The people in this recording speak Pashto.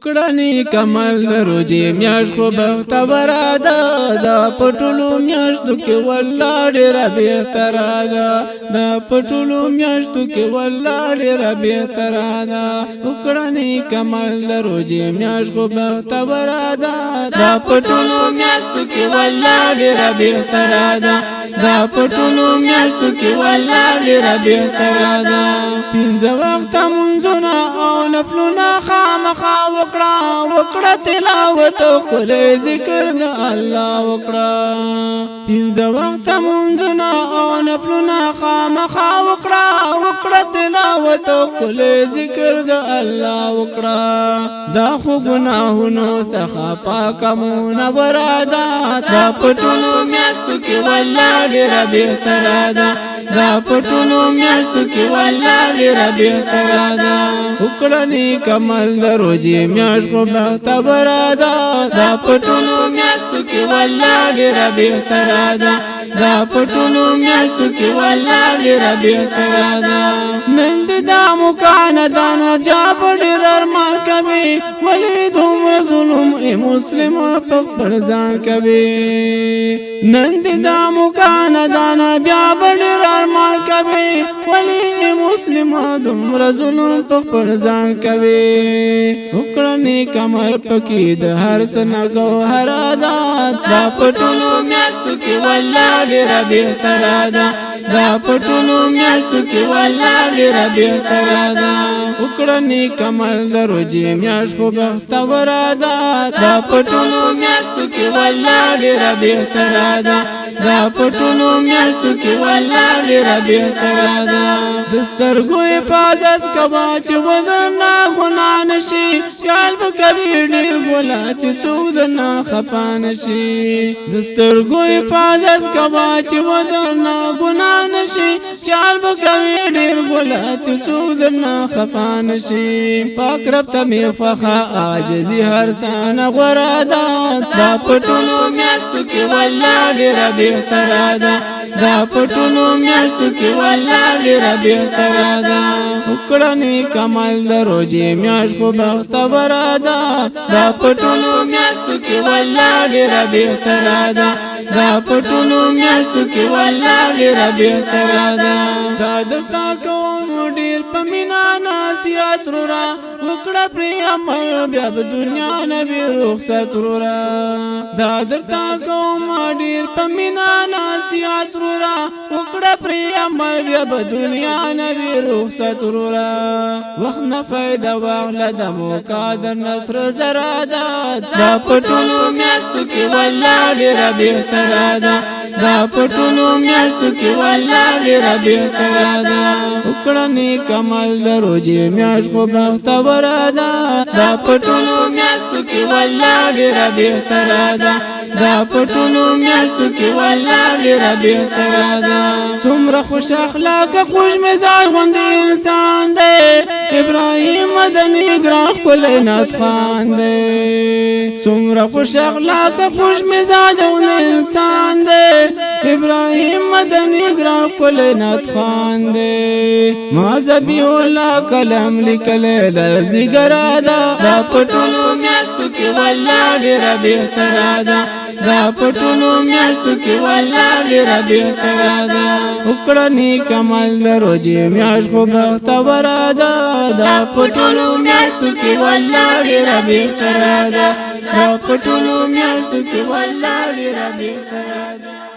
وکړنی کمل دروجی میاش خو بختوره ده دا پټولو میاشتو کې والله ډېره بهتره ده دا پټولو میاشتو کې والله ډېره بهتره ده وکړنی کمل دروجی میاش خو بختوره ده دا پټولو میاشتو کې والله ډېره بهتره ده دا پټولو میاشتو کې والله ډېره بهتره ده پنځه وخته منځونه او نفلونه خامخا وکړه تلاوت خدای ذکر د الله وکړه پنځه وخته منځونه او نفلونه خامخا وکړه تلاوت خدای ذکر د الله وکړه دا خو ګناهونو څخه پاکه منوره ده دا پټولو میاشتو کې والله ډېره بهتره ده دا پټولو میاشتو کې والله ډېره بهتره ده وکړنی کمل دروجی میاش خو بختوره ده دا پټولو میاشتو کې والله ډېره بهتره ده دا پټولو میاشتو کې والله ډېره بهتره ده نن دې دا مکانه دانه جاب ډېر ارمان کوي ولې دومره ظلم ای مسلم په خپل ځان کوي نن دې دا مکانه دانه بیا ډېر ارمان کوي ولې مسلم دومره ظلم په خپل ځان کوي وکړنی کمر پکې د هر څه نه ګوهره ده دا پټولو میاشتو کې والله ډېره بهتره ده دا پټولو میاشتو کې والله ډېره بهتره ده وکړنی کمل دروجی میاش خو بختوره ده دا پټولو میاشتو کې والله ډېره بهتره ده دا پټولو میاشتو کې والله ډېره بهتره ده د سترګو حفاظت کوه چې ودرنه ګناه نشي خیال به کوي ډېر ګوله چې څوک درنه خفه نشي د سترګو حفاظت کوه چې ودرنه ګناه نشي خیال به کوي ډېر ګوله چې څوک درنه خفه نشي پاک رب ته مې خوښه عاجزي هر څه نه غوره ده دا پټولو میاشتو کې والله ډېره بهتره ده دا پټولو میاشتو کې والله ډېره بهتره ده وکړنی کمل دروجی میاش خو بختوره ده دا پټولو میاشتو کې والله ډېره بهتره ده دا پټولو میاشتو کې والله ډېره بهتره ده دا درته کوم ډېر په مینا نصیحت رورا وکړه پرې عمل بیا به دنیا نه وي رخصت رورا دا درته کوم ډېر په مینا نصیحت رورا وکړه پرې عمل بیا به دنیا نه وي رخصت رورا وخت نه فایده واخله د موقع در نصر زره ده دا پټولو میاشتو کې والله ډېره بهتره ده دا پټولو میاشتو کې والله ډېره بهتره ده وکړنی کمل دروجی میاش خو بختوره ده دا پټولو میاشتو کې والله ډېره بهتره ده دا پټولو میاشتو کې والله ډېره بهتره ده څومره خوش اخلاقه خوش مزاج غوندې انسان دی ابراهیم مدني ګران ښکلی نعت خوان دی څومره خوش اخلاقه خوش مزاج غوندې انسان دی ابراهیم مدني ګران ښکلی نعت خوان دی مذهبي الله کلم لیکلی د زیګره ده دا پټولو میاشتو کې والله ډېره بهتره ده دا پټولو میاشتو کې والله ډېره بهتره ده وکړنی کمل دروجی میاش خو بختوره ده دا پټولو میاشتو کې والله ډېره بهتره ده دا پټولو میاشتو کې والله ډېره بهتره ده